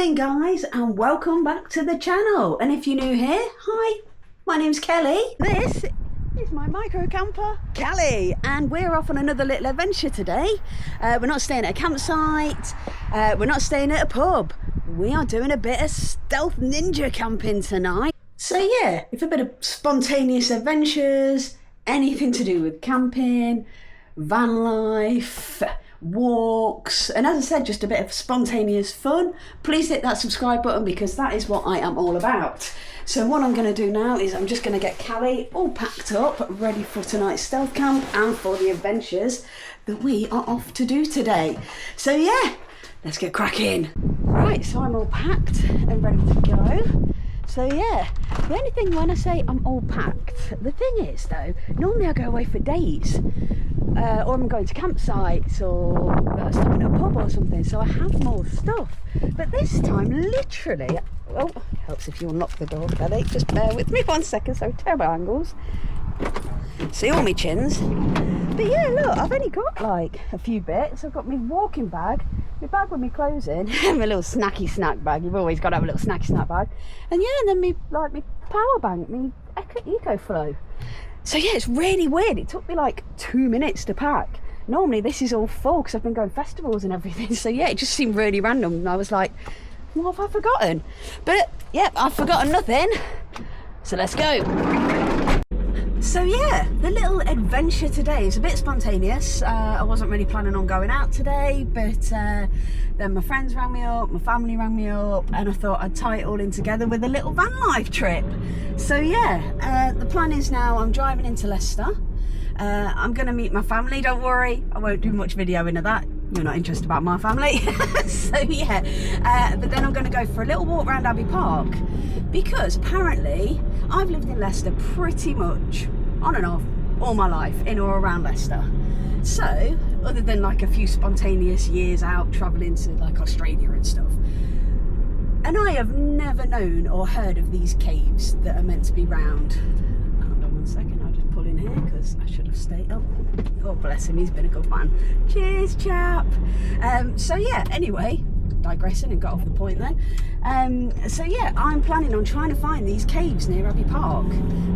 Morning guys, and welcome back to the channel. And if you're new here, hi, my name's Kelly. This is my micro camper, Callie, and we're off on another little adventure today. We're not staying at a campsite, we're not staying at a pub. We are doing a bit of stealth ninja camping tonight. So yeah, if a bit of spontaneous adventures, anything to do with camping, van life, walks, and as I said, just a bit of spontaneous fun, please hit that subscribe button because that is what I am all about. So what I'm going to do now is I'm just going to get Callie all packed up, ready for tonight's stealth camp and for the adventures that we are off to do today. So yeah, let's get cracking. Right, so I'm all packed and ready to go. So yeah, the only thing when I say I'm all packed, the thing is though, normally I go away for days, or I'm going to campsites or stopping at a pub or something, so I have more stuff. But this time, literally, oh, helps if you unlock the door, Kelly, just bear with me 1 second, so terrible angles. See all my chins. But yeah, look, I've only got like a few bits. I've got my walking bag, my bag with my clothes in, my little snacky snack bag. You've always got to have a little snacky snack bag. And yeah, and then me power bank, me EcoFlow. So yeah, it's really weird. It took me like 2 minutes to pack. Normally this is all full because I've been going festivals and everything. So yeah, it just seemed really random. And I was like, what have I forgotten? But yeah, I've forgotten nothing. So let's go. So yeah, the little adventure today is a bit spontaneous. I wasn't really planning on going out today, but then my friends rang me up, my family rang me up, and I thought I'd tie it all in together with a little van life trip. So yeah, the plan is now I'm driving into Leicester. I'm going to meet my family, don't worry, I won't do much videoing of that. You're not interested about my family. So yeah, but then I'm going to go for a little walk around Abbey Park because apparently I've lived in Leicester pretty much on and off all my life, in or around Leicester. So other than like a few spontaneous years out travelling to like Australia and stuff, and I have never known or heard of these caves that are meant to be round. Hold on 1 second, I'll just pull in here because I should have stayed up. Oh bless him, he's been a good man. Cheers chap. So yeah, anyway, digressing and got off the point then. So yeah, I'm planning on trying to find these caves near Abbey Park.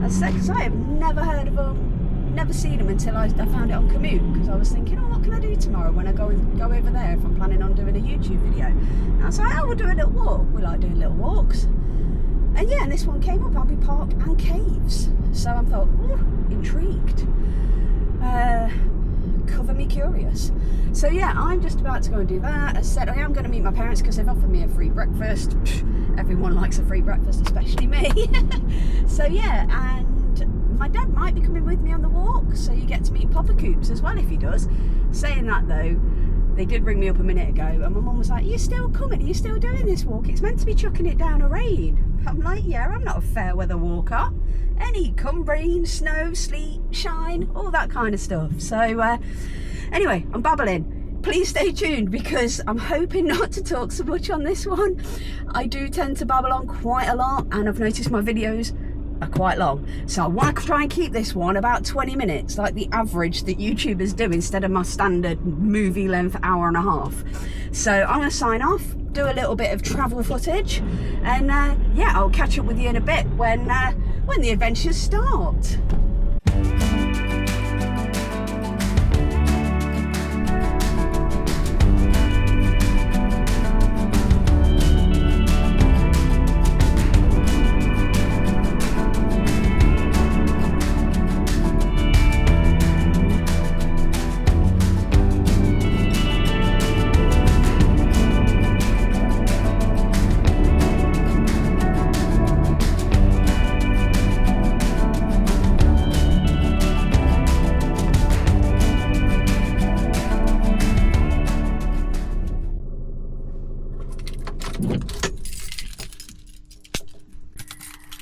As I said, because I have never heard of them, never seen them until I found it on Komoot, because I was thinking, oh, what can I do tomorrow when I go over there if I'm planning on doing a YouTube video? And I was like, oh, we'll do a little walk. We like doing little walks. And yeah, and this one came up, Abbey Park and caves. So I thought, ooh, intrigued. Cover me curious. So yeah, I'm just about to go and do that. As I said, I am going to meet my parents because they've offered me a free breakfast. Everyone likes a free breakfast, especially me. So yeah, and my dad might be coming with me on the walk, so you get to meet Papa Coops as well if he does. Saying that though, they did ring me up a minute ago and my mum was like, are you still coming? Are you still doing this walk? It's meant to be chucking it down a rain. I'm like, yeah, I'm not a fair weather walker. Any come rain, snow, sleet, shine, all that kind of stuff. So anyway, I'm babbling. Please stay tuned because I'm hoping not to talk so much on this one. I do tend to babble on quite a lot and I've noticed my videos are quite long. So I want to try and keep this one about 20 minutes, like the average that YouTubers do instead of my standard movie length hour and a half. So I'm going to sign off, do a little bit of travel footage, and yeah, I'll catch up with you in a bit when the adventures start.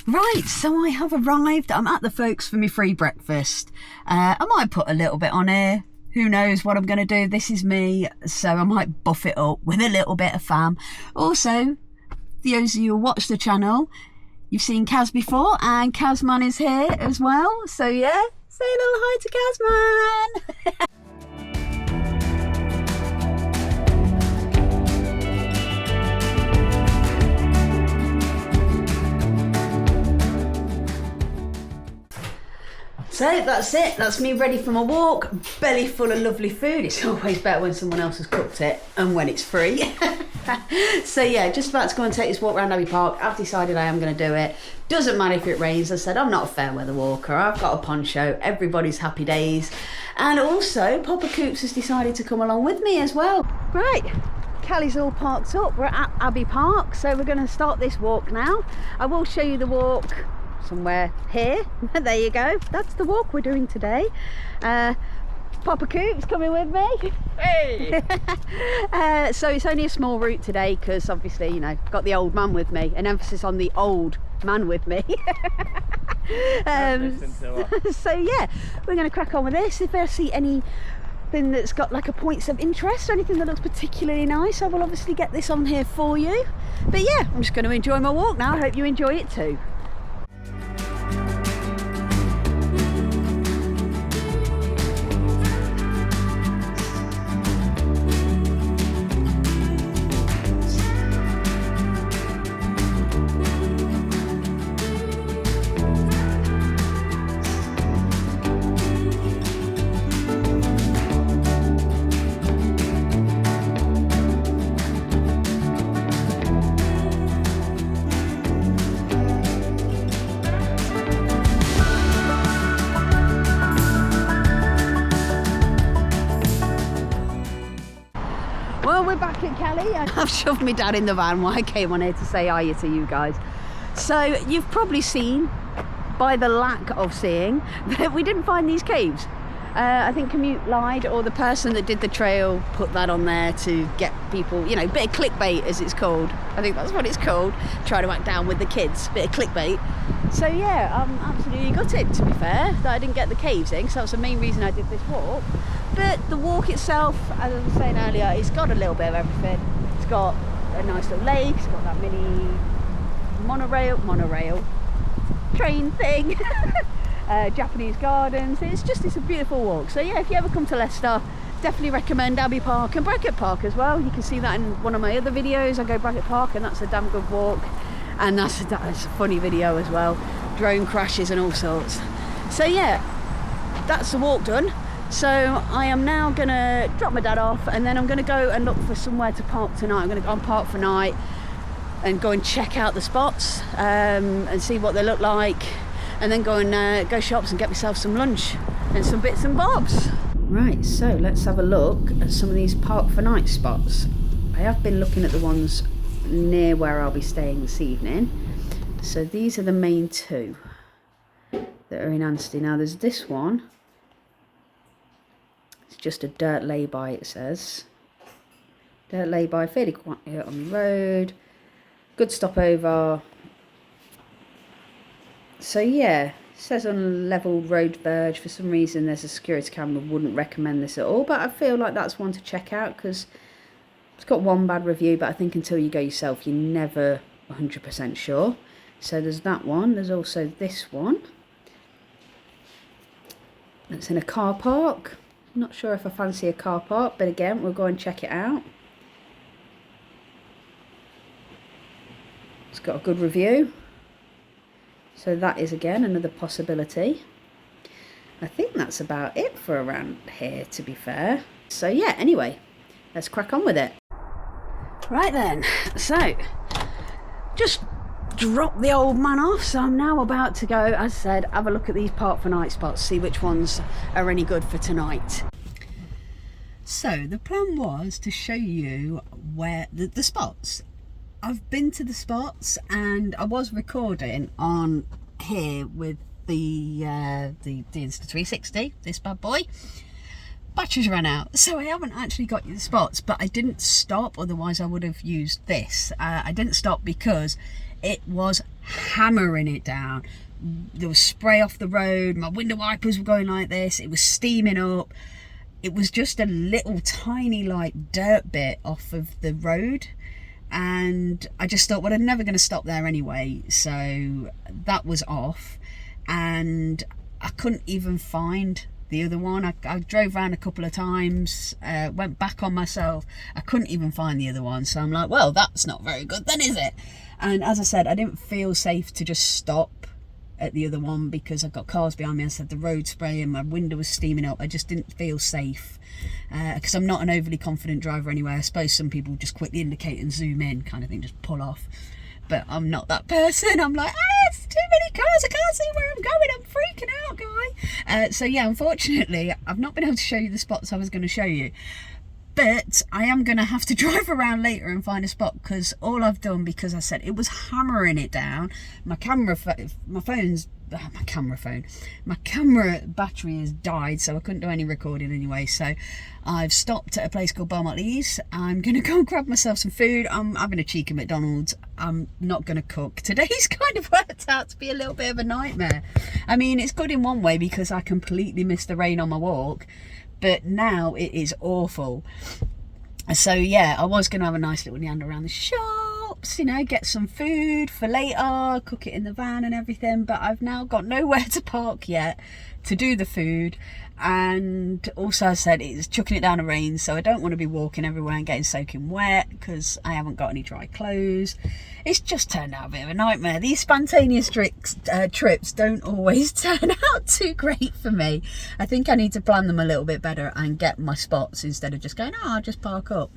Right, so I have arrived. I'm at the folks for my free breakfast. I might put a little bit on here. Who knows what I'm going to do? This is me, so I might buff it up with a little bit of fam. Also, those of you who watch the channel, you've seen Kaz before, and Kazman is here as well. So yeah, say a little hi to Kazman. So that's it, that's me ready for my walk, belly full of lovely food. It's always better when someone else has cooked it and when it's free. So yeah, just about to go and take this walk around Abbey Park. I've decided I am going to do it. Doesn't matter if it rains. I said I'm not a fair weather walker. I've got a poncho, everybody's happy days. And also Papa Coops has decided to come along with me as well. Right, Callie's all parked up. We're at Abbey Park, so we're going to start this walk now. I will show you the walk somewhere here. There you go, that's the walk we're doing today. Papa Coops coming with me. Hey! So it's only a small route today because obviously, you know, got the old man with me, an emphasis on the old man with me. So yeah, we're going to crack on with this. If I see anything that's got like a points of interest or anything that looks particularly nice, I will obviously get this on here for you. But yeah, I'm just going to enjoy my walk now. I hope you enjoy it too. Well, we're back at Callie. I've shoved me dad in the van while I came on here to say hi to you guys. So you've probably seen, by the lack of seeing, that we didn't find these caves. I think Komoot lied, or the person that did the trail put that on there to get people, you know, bit of clickbait as it's called. I think that's what it's called. Try to act down with the kids, bit of clickbait. So yeah, I'm absolutely gutted, to be fair, that I didn't get the caves in, because that was the main reason I did this walk. But the walk itself, as I was saying earlier, it's got a little bit of everything. It's got a nice little lake, it's got that mini monorail train thing. Japanese gardens. It's a beautiful walk. So yeah, if you ever come to Leicester, definitely recommend Abbey Park and Bracket Park as well. You can see that in one of my other videos. I go Bracket Park and that's a damn good walk, and that's a funny video as well, drone crashes and all sorts. So yeah, that's the walk done. So I am now gonna drop my dad off, and then I'm gonna go and look for somewhere to park tonight. I'm gonna go and park for night and go and check out the spots and see what they look like, and then go and go shops and get myself some lunch and some bits and bobs. Right, so let's have a look at some of these park for night spots. I have been looking at the ones near where I'll be staying this evening. So these are the main two that are in Anstey. Now there's this one. It's just a dirt lay-by, it says. Dirt lay-by, fairly quiet on the road. Good stopover. So yeah, it says on level road verge. For some reason there's a security camera. Wouldn't recommend this at all, but I feel like that's one to check out because it's got one bad review, but I think until you go yourself you're never 100% sure. So there's that one. There's also this one. It's in a car park. Not sure if I fancy a car park, but again, we'll go and check it out. It's got a good review. So that is again another possibility. I think that's about it for around here, to be fair. So yeah, anyway, let's crack on with it. Right then, so just drop the old man off. So I'm now about to go, as I said, have a look at these park for night spots, see which ones are any good for tonight. So the plan was to show you where the spots. I've been to the spots and I was recording on here with the Insta360, this bad boy. Batteries ran out, so I haven't actually got you the spots, but I didn't stop, otherwise I would have used this. I didn't stop because it was hammering it down. There was spray off the road, my window wipers were going like this, it was steaming up. It was just a little tiny like dirt bit off of the road, and I just thought, well, I'm never going to stop there anyway, so that was off. And I couldn't even find the other one. I drove around a couple of times, went back on myself, I couldn't even find the other one. So I'm like, well, that's not very good then, is it? And as I said, I didn't feel safe to just stop at the other one because I've got cars behind me. I said the road spray and my window was steaming up. I just didn't feel safe because I'm not an overly confident driver anyway. I suppose some people just quickly indicate and zoom in kind of thing, just pull off. But I'm not that person. I'm like, it's too many cars, I can't see where I'm going, I'm freaking out, guy. So yeah, unfortunately, I've not been able to show you the spots I was going to show you. But I am going to have to drive around later and find a spot, because all I've done, because I said it was hammering it down, my camera battery has died, so I couldn't do any recording anyway. So I've stopped at a place called Beaumont Leys. I'm going to go and grab myself some food. I'm having a cheeky McDonald's. I'm not going to cook. Today's kind of worked out to be a little bit of a nightmare. I mean, it's good in one way because I completely missed the rain on my walk, but now it is awful. So yeah, I was going to have a nice little meander around the shops, you know, get some food for later, cook it in the van and everything, but I've now got nowhere to park yet to do the food. And also, I said it's chucking it down to rain, so I don't want to be walking everywhere and getting soaking wet because I haven't got any dry clothes. It's just turned out a bit of a nightmare. These spontaneous trips don't always turn out too great for me. I think I need to plan them a little bit better and get my spots instead of just going, oh, I'll just park up.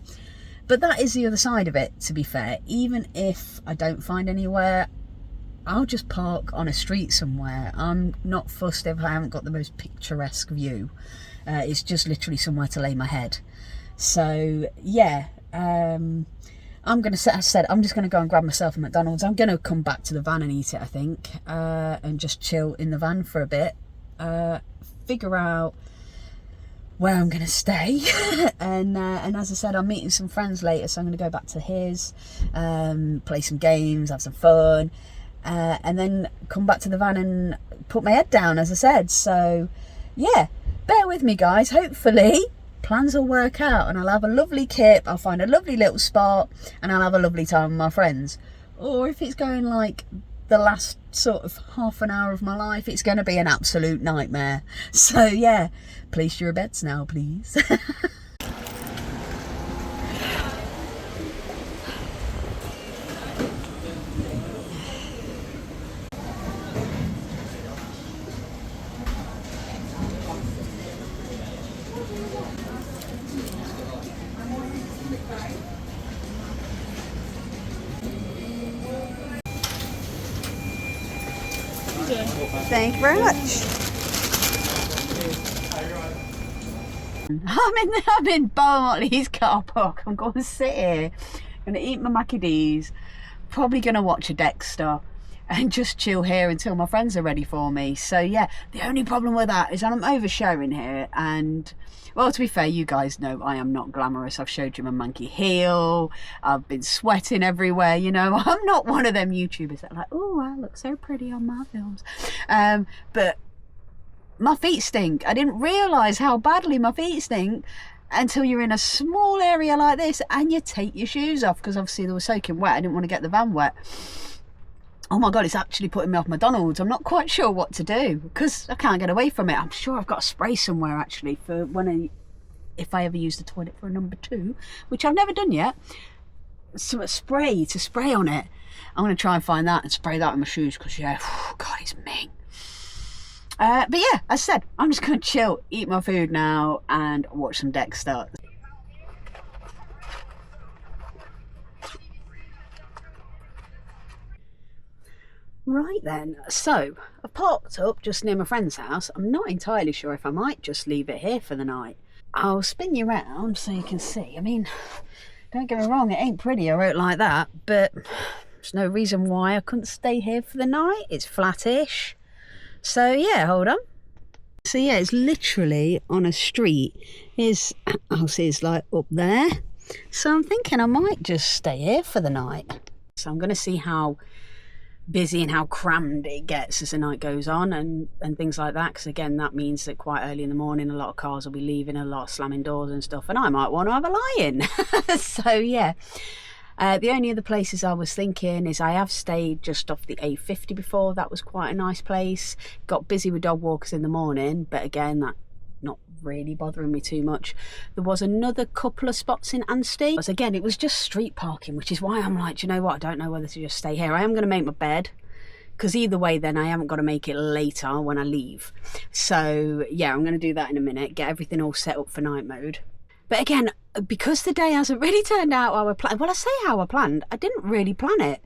But that is the other side of it, to be fair. Even if I don't find anywhere, I'll just park on a street somewhere. I'm not fussed if I haven't got the most picturesque view. It's just literally somewhere to lay my head. So yeah, I'm just gonna go and grab myself a McDonald's. I'm gonna come back to the van and eat it, I think, and just chill in the van for a bit, figure out where I'm gonna stay. and as I said, I'm meeting some friends later, so I'm gonna go back to his, play some games, have some fun, and then come back to the van and put my head down, as I said. So yeah, bear with me, guys. Hopefully plans will work out and I'll have a lovely kip, I'll find a lovely little spot, and I'll have a lovely time with my friends. Or if it's going like the last sort of half an hour of my life, it's going to be an absolute nightmare. So yeah, place your bets now, please. Thank you very much. I'm in Beaumont Leys car park. I'm going to sit here, going to eat my Mackie D's, probably going to watch a Dexter and just chill here until my friends are ready for me. So yeah, the only problem with that is that I'm oversharing here, and well, to be fair, you guys know I am not glamorous. I've showed you my monkey heel, I've been sweating everywhere, you know. I'm not one of them YouTubers that are like, oh, I look so pretty on my films. But my feet stink. I didn't realise how badly my feet stink until you're in a small area like this and you take your shoes off, because obviously they were soaking wet. I didn't want to get the van wet. Oh my God, it's actually putting me off McDonald's. I'm not quite sure what to do because I can't get away from it. I'm sure I've got a spray somewhere actually for if I ever use the toilet for a number 2, which I've never done yet. So a spray to spray on it. I'm going to try and find that and spray that on my shoes because yeah, God, it's mean. But yeah, as I said, I'm just going to chill, eat my food now and watch some Dexter. Right then, so I've parked up just near my friend's house. I'm not entirely sure if I might just leave it here for the night. I'll spin you around so you can see. I mean, don't get me wrong, it ain't pretty, I wrote like that, but there's no reason why I couldn't stay here for the night. It's flattish. So yeah, hold on. So yeah, it's literally on a street. His house is like up there. So I'm thinking I might just stay here for the night. So I'm going to see how busy and how crammed it gets as the night goes on and things like that, because again that means that quite early in the morning a lot of cars will be leaving, a lot of slamming doors and stuff, and I might want to have a lie-in. So yeah, the only other places I was thinking is I have stayed just off the A50 before. That was quite a nice place. Got busy with dog walkers in the morning, but again that not really bothering me too much. There was another couple of spots in Anstey. Again, it was just street parking, which is why I'm like, do you know what, I don't know whether to just stay here. I am going to make my bed because either way then I haven't got to make it later when I leave. So yeah, I'm going to do that in a minute, get everything all set up for night mode. But again, because the day hasn't really turned out how I planned, well, I say how I planned, I didn't really plan it,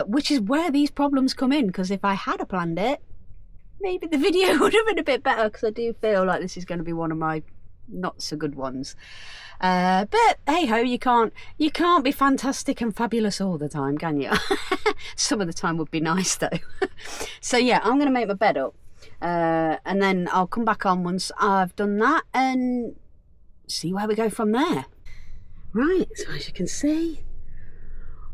which is where these problems come in, because if I had planned it, maybe the video would have been a bit better, because I do feel like this is going to be one of my not so good ones. But hey ho, you can't be fantastic and fabulous all the time, can you? Some of the time would be nice though. So yeah, I'm going to make my bed up, and then I'll come back on once I've done that and see where we go from there. Right, so as you can see,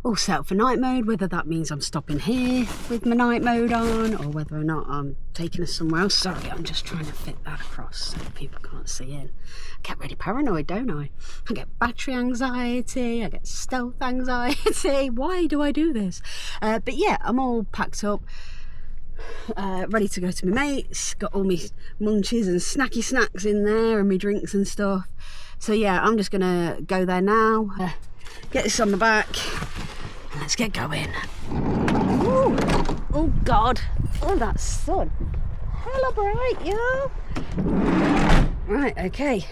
all set up for night mode, whether that means I'm stopping here with my night mode on or whether or not I'm taking us somewhere else. Sorry, I'm just trying to fit that across so people can't see in. I get really paranoid, don't I? I get battery anxiety, I get stealth anxiety. Why do I do this? But yeah, I'm all packed up, ready to go to my mates, got all my munchies and snacky snacks in there and my drinks and stuff. So yeah, I'm just gonna go there now, get this on the back, and let's get going. Ooh. Oh God, oh that sun, hella bright, yo. Right, okay.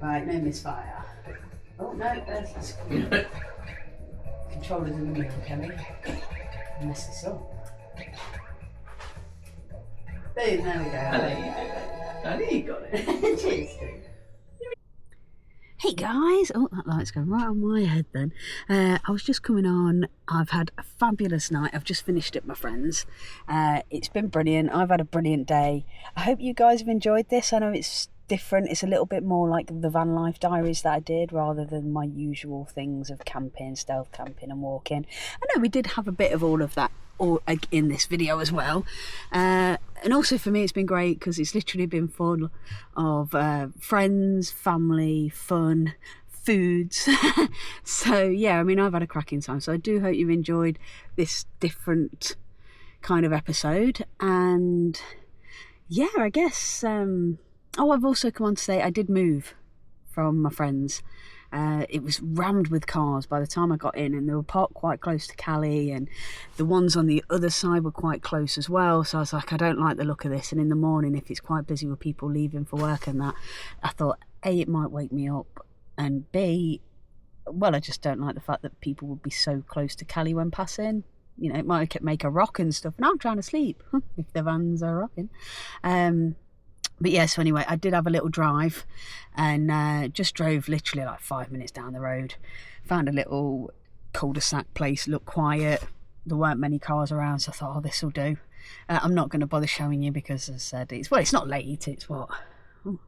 Right, no misfire. Oh no, there's the controllers in the middle, Kelly. Mess this up. Boom, there we go. I think you got it. Cheers, dude. Hey guys, oh that light's going right on my head then. I was just coming on, I've had a fabulous night, I've just finished at my friend's. It's been brilliant, I've had a brilliant day. I hope you guys have enjoyed this. I know it's different, it's a little bit more like the van life diaries that I did rather than my usual things of camping, stealth camping and walking. I know we did have a bit of all of that in this video as well, and also for me it's been great because it's literally been full of friends, family, fun, foods. So yeah, I mean, I've had a cracking time, so I do hope you've enjoyed this different kind of episode. And yeah, I guess oh, I've also come on to say I did move from my friends. It was rammed with cars by the time I got in, and they were parked quite close to Callie, and the ones on the other side were quite close as well. So I was like, I don't like the look of this. And in the morning, if it's quite busy with people leaving for work and that, I thought, A, it might wake me up, and B, well, I just don't like the fact that people would be so close to Callie when passing. You know, it might make a rock and stuff, and I'm trying to sleep if the vans are rocking. But yeah, so anyway, I did have a little drive, and just drove literally like 5 minutes down the road. Found a little cul-de-sac place, looked quiet. There weren't many cars around, so I thought, oh, this will do. I'm not going to bother showing you because, as I said, it's not late. It's what? Ooh.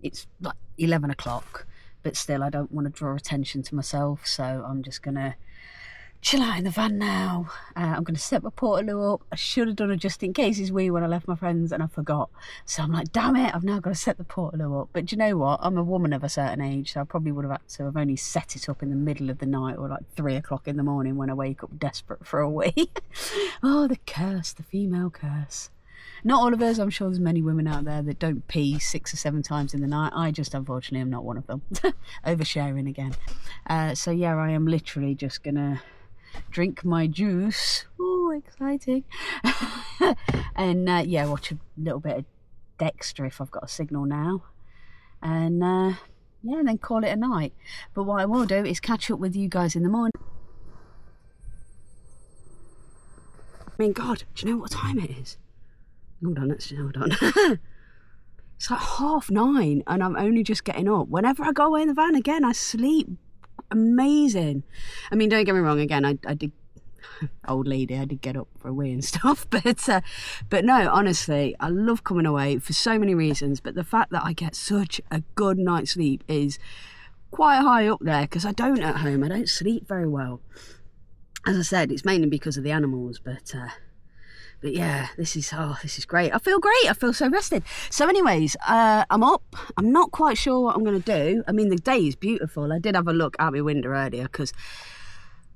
It's like 11 o'clock, but still, I don't want to draw attention to myself, so I'm just going to chill out in the van now. I'm going to set my portaloo up. I should have done a just in cases wee when I left my friends and I forgot. So I'm like, damn it, I've now got to set the portaloo up. But do you know what? I'm a woman of a certain age, so I probably would have had to have only set it up in the middle of the night or like 3 o'clock in the morning when I wake up desperate for a wee. Oh, the curse, the female curse. Not all of us, I'm sure there's many women out there that don't pee 6 or 7 times in the night. I just, unfortunately, am not one of them. Oversharing again. So yeah, I am literally just going to drink my juice. Oh, exciting. And yeah, watch a little bit of Dexter if I've got a signal now, and yeah, and then call it a night. But what I will do is catch up with you guys in the morning. I mean, God, do you know what time it is? Hold on, hold on. It's like 9:30 and I'm only just getting up. Whenever I go away in the van again, I sleep amazing. I mean, don't get me wrong, again, I did, old lady, I did get up for a wee and stuff, but no, honestly, I love coming away for so many reasons, but the fact that I get such a good night's sleep is quite high up there, because I don't at home, I don't sleep very well. As I said, it's mainly because of the animals, but yeah, this is great. I feel great. I feel so rested. So anyways, I'm up. I'm not quite sure what I'm going to do. I mean, the day is beautiful. I did have a look out my window earlier because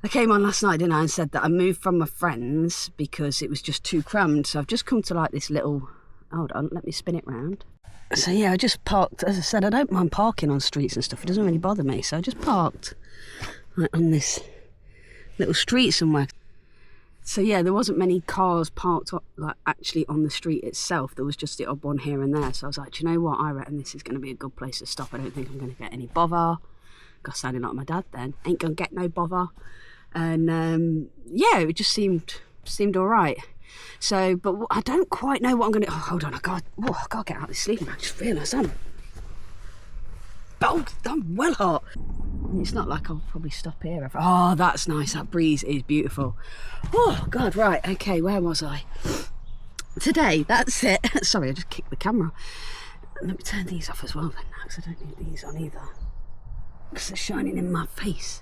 I came on last night, didn't I, and said that I moved from my friends because it was just too crammed. So I've just come to like this little, hold on, let me spin it round. So yeah, I just parked. As I said, I don't mind parking on streets and stuff. It doesn't really bother me. So I just parked like on this little street somewhere. So yeah, there wasn't many cars parked like actually on the street itself. There was just the odd one here and there. So I was like, you know what? I reckon this is going to be a good place to stop. I don't think I'm going to get any bother. Got sounding like my dad then. Ain't going to get no bother. And yeah, it just seemed all right. So, but I don't quite know what I'm going to... Oh, hold on. I got to get out of this sleeping bag. I just realised I'm well hot. It's not like I'll probably stop here. Oh, that's nice. That breeze is beautiful. Oh, God, right. Okay, where was I? Today, that's it. Sorry, I just kicked the camera. Let me turn these off as well then, because I don't need these on either. Because they're shining in my face.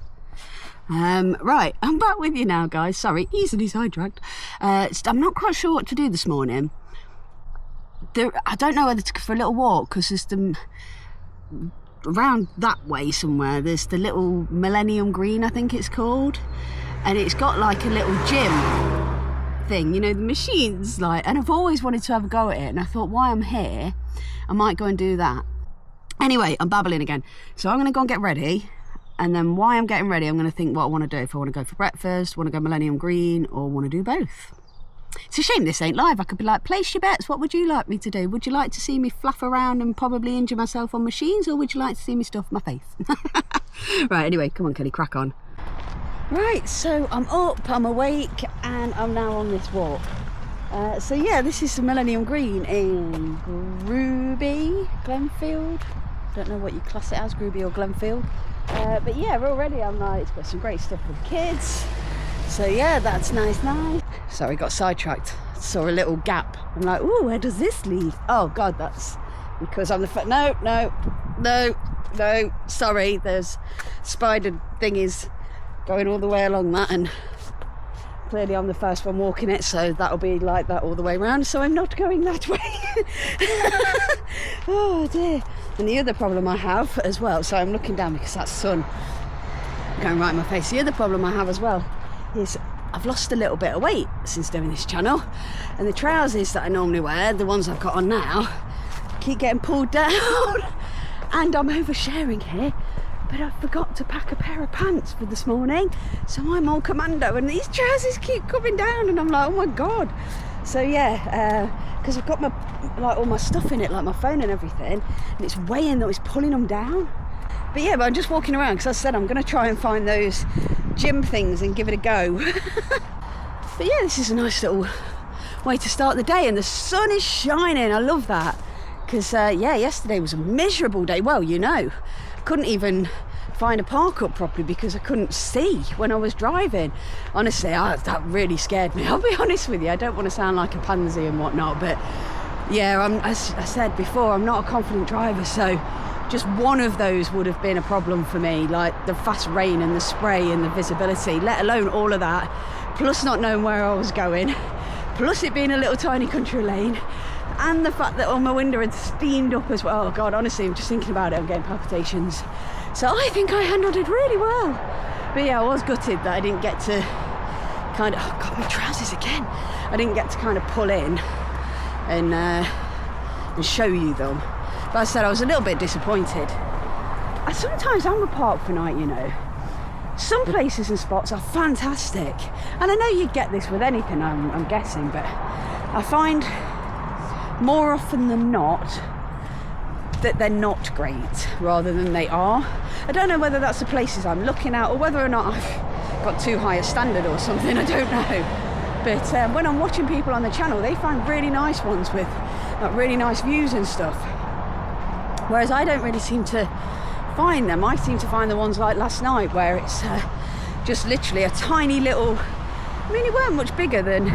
Right, I'm back with you now, guys. Sorry, easily sidetracked. I'm not quite sure what to do this morning. I don't know whether to go for a little walk, because there's around that way somewhere, there's the little Millennium Green, I think it's called, and it's got like a little gym thing, you know, the machines, like, and I've always wanted to have a go at it, and I thought, while I'm here, I might go and do that. Anyway, I'm babbling again, so I'm going to go and get ready, and then while I'm getting ready, I'm going to think what I want to do. If I want to go for breakfast, want to go Millennium Green, or want to do both. It's a shame this ain't live. I could be like, place your bets. What would you like me to do? Would you like to see me fluff around and probably injure myself on machines, or would you like to see me stuff my face? Right, anyway, come on, Kelly, crack on. Right, so I'm up, I'm awake, and I'm now on this walk. So yeah, this is the Millennium Green in Glenfield. Don't know what you class it as, Groby or Glenfield. But yeah, already I'm like, it's got some great stuff for the kids. So yeah, that's nice. Sorry, got sidetracked. Saw a little gap. I'm like, ooh, where does this lead? Oh God, that's because I'm the no. Sorry, there's spider thingies going all the way along that, and clearly I'm the first one walking it, so that'll be like that all the way around. So I'm not going that way. Oh dear. And the other problem I have as well, so I'm looking down because that sun going right in my face. The other problem I have as well is I've lost a little bit of weight since doing this channel, and the trousers that I normally wear, the ones I've got on now, keep getting pulled down. And I'm oversharing here, but I forgot to pack a pair of pants for this morning, so I'm all commando and these trousers keep coming down, and I'm like, oh my God. So yeah, because I've got my all my stuff in it, like my phone and everything, and it's weighing that it's pulling them down. But yeah, but I'm just walking around because I said I'm going to try and find those gym things and give it a go. But yeah, this is a nice little way to start the day, and the sun is shining. I love that, because yeah, yesterday was a miserable day. Well, you know, couldn't even find a park up properly because I couldn't see when I was driving. Honestly, that really scared me. I'll be honest with you, I don't want to sound like a pansy and whatnot, but yeah, as I said before, I'm not a confident driver, so just one of those would have been a problem for me, like the fast rain and the spray and the visibility, let alone all of that, plus not knowing where I was going, plus it being a little tiny country lane, and the fact that all my window had steamed up as well. Oh God, honestly, I'm just thinking about it, I'm getting palpitations. So I think I handled it really well. But yeah, I was gutted that I didn't get to kind of, oh God, my trousers again. I didn't get to kind of pull in and show you them. But I said I was a little bit disappointed. Sometimes I'm a park for night, you know. Some places and spots are fantastic. And I know you get this with anything, I'm guessing, but I find more often than not that they're not great rather than they are. I don't know whether that's the places I'm looking at or whether or not I've got too high a standard or something, I don't know. But when I'm watching people on the channel, they find really nice ones with like really nice views and stuff. Whereas I don't really seem to find them. I seem to find the ones like last night where it's just literally a tiny little, I mean, it weren't much bigger than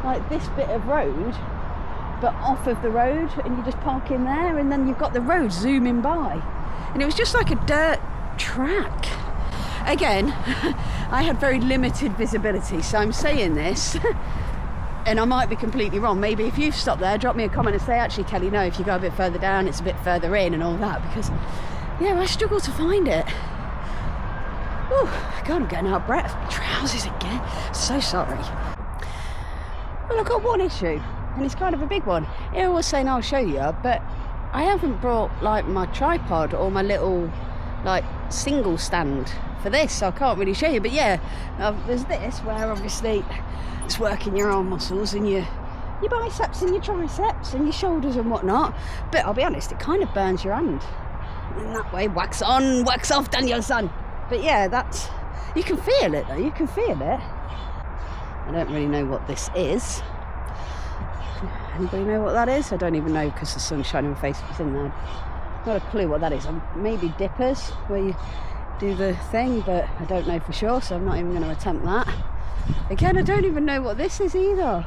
like this bit of road, but off of the road, and you just park in there, and then you've got the road zooming by, and it was just like a dirt track. Again, I had very limited visibility, so I'm saying this and I might be completely wrong. Maybe if you've stopped there, drop me a comment and say, actually Kelly, no, if you go a bit further down, it's a bit further in and all that, because yeah, I struggle to find it. Oh God, I'm getting out of breath. My trousers again, so sorry. Well, I've got one issue, and it's kind of a big one. Here I was saying I'll show you, but I haven't brought like my tripod or my little like single stand for this, so I can't really show you. But yeah, there's this where obviously it's working your arm muscles and your biceps and your triceps and your shoulders and whatnot. But I'll be honest, it kind of burns your hand. And that way, wax on, wax off, Daniel-san. But yeah, that's, you can feel it though, you can feel it. I don't really know what this is. Anybody know what that is? I don't even know because the sun's shining on my face. It's in there. Not a clue what that is. Maybe dippers where you do the thing, but I don't know for sure, so I'm not even going to attempt that. Again, I don't even know what this is either.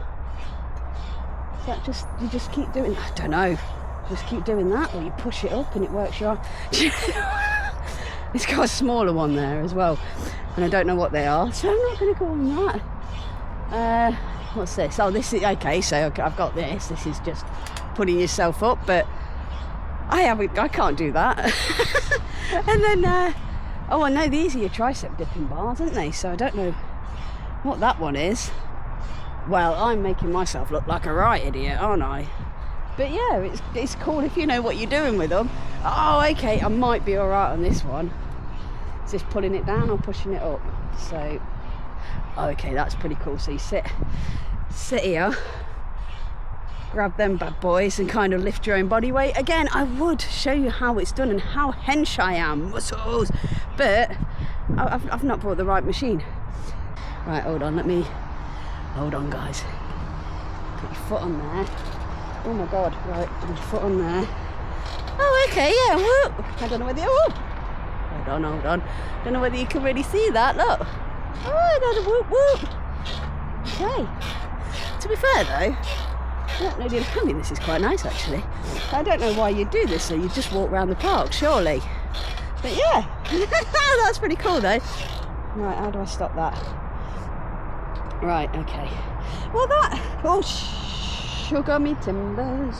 Is that just, you just keep doing, I don't know. Just keep doing that, or you push it up and it works your arm. It's got a smaller one there as well, and I don't know what they are, so I'm not going to call them that. What's this? Oh, this is, okay, so I've got this. This is just putting yourself up, but I can't do that. And then, oh, I know these are your tricep dipping bars, aren't they? So I don't know what that one is. Well, I'm making myself look like a right idiot, aren't I? But yeah, it's cool if you know what you're doing with them. Oh, okay, I might be all right on this one. Is this pulling it down or pushing it up? So, okay, that's pretty cool. So you sit here, grab them bad boys and kind of lift your own body weight. Again, I would show you how it's done and how hench I am, muscles, but I've not brought the right machine. Right, hold on, hold on guys. Put your foot on there. Oh my God, right, put your foot on there. Oh, okay, yeah, whoop. I don't know whether, hold on. Don't know whether you can really see that, look. Oh, whoop, whoop. Okay. To be fair though, I mean, this is quite nice actually. I don't know why you do this, so you just walk around the park, surely. But yeah, that's pretty cool though. Right, how do I stop that? Right, okay. Well that, oh sugar me timbers.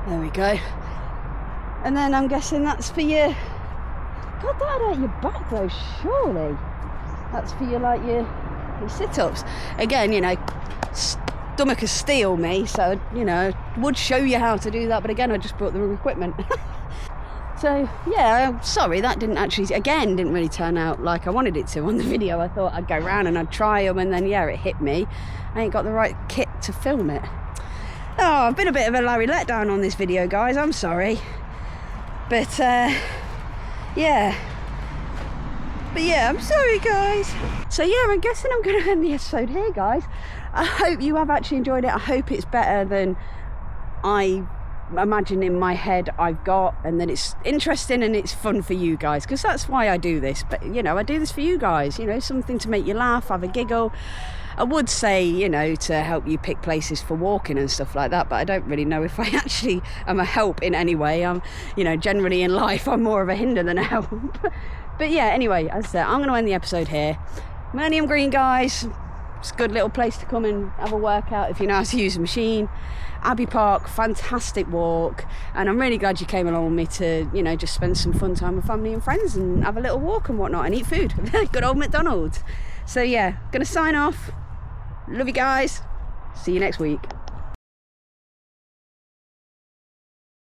There we go. And then I'm guessing that's for your, God, that ain't your back though, surely. That's for your, like, your sit-ups. Again, you know, stomach of steel me, so, you know, would show you how to do that, but again, I just brought the wrong equipment. So, yeah, I'm sorry, that didn't really turn out like I wanted it to on the video. I thought I'd go round and I'd try them, and then, yeah, it hit me. I ain't got the right kit to film it. Oh, I've been a bit of a Larry letdown on this video, guys, I'm sorry. But, yeah. But yeah, I'm sorry guys. So yeah, I'm guessing I'm going to end the episode here, guys. I hope you have actually enjoyed it. I hope it's better than I imagine in my head I've got, and that it's interesting and it's fun for you guys, because that's why I do this. But you know, I do this for you guys, you know, something to make you laugh, have a giggle. I would say, you know, to help you pick places for walking and stuff like that, but I don't really know if I actually am a help in any way. I'm, you know, generally in life I'm more of a hinder than a help. But yeah, anyway, as I said, I'm going to end the episode here. Millennium Green, guys, it's a good little place to come and have a workout if you know how to use a machine. Abbey Park, fantastic walk, and I'm really glad you came along with me to, you know, just spend some fun time with family and friends and have a little walk and whatnot and eat food. Good old McDonald's. So yeah, gonna sign off. Love you guys. See you next week.